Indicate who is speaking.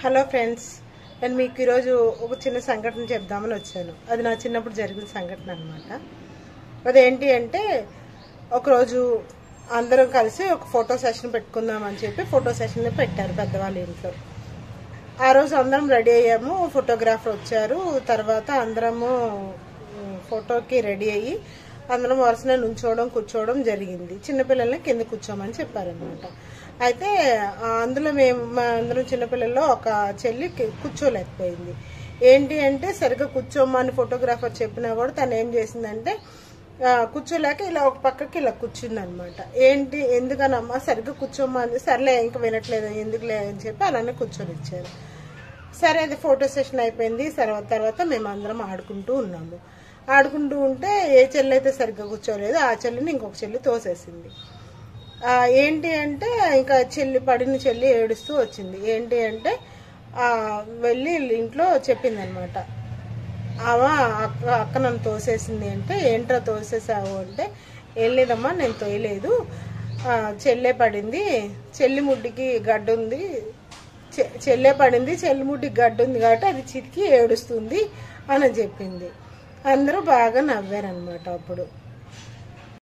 Speaker 1: Hello friends, నేను మీకు ఈరోజు ఒక చిన్న సంఘటన చెప్దామని వచ్చాను. అది నా చిన్నప్పుడు జరిగిన సంఘటన అనమాట. అదేంటి అంటే, ఒకరోజు అందరం కలిసి ఒక ఫోటో సెషన్ పెట్టుకుందామని చెప్పి ఫోటో సెషన్ పెట్టారు పెద్దవాళ్ళ ఇంట్లో. ఆ రోజు అందరం రెడీ అయ్యాము, ఫోటోగ్రాఫర్ వచ్చారు. తర్వాత అందరము ఫోటోకి రెడీ అయ్యి అందరం వరుసనే నుంచోవడం కూర్చోవడం జరిగింది. చిన్నపిల్లల్ని కింద కూర్చోమని చెప్పారనమాట. అయితే అందులో అందరం చిన్నపిల్లల్లో ఒక చెల్లి కూర్చోలేకపోయింది. ఏంటి అంటే, సరిగ్గా కూర్చోమని ఫోటోగ్రాఫర్ చెప్పినా కూడా తను ఏం చేసిందంటే కూర్చోలేక ఇలా ఒక పక్కకి ఇలా కూర్చుంది అనమాట. ఏంటి ఎందుకనమ్మా సరిగ్గా కూర్చోమా అని, సర్లే ఇంకా వినట్లేదు ఎందుకులే అని చెప్పి అలానే కూర్చొని ఇచ్చారు. సరే, అది ఫోటో సెషన్ అయిపోయింది. తర్వాత మేము అందరం ఆడుకుంటూ ఉన్నాము. ఆడుకుంటూ ఉంటే ఏ చెల్లి అయితే సరిగ్గా కూర్చోలేదు ఆ చెల్లిని ఇంకొక చెల్లి తోసేసింది. ఏంటి అంటే, ఇంకా పడిన చెల్లి ఏడుస్తూ వచ్చింది. ఏంటి అంటే వెళ్ళి ఇంట్లో చెప్పింది అనమాట. అక్క నన్ను తోసేసింది అంటే, ఏంట్రా తోసేసావు అంటే, ఏం లేదమ్మా నేను తోయలేదు, చెల్లె పడింది, చెల్లి ముడ్డికి గడ్డు ఉంది, చెల్లె పడింది, చెల్లి ముడ్డికి గడ్డు ఉంది కాబట్టి అది చితికి ఏడుస్తుంది అని చెప్పింది. అందరూ బాగా నవ్వారనమాట. అప్పుడు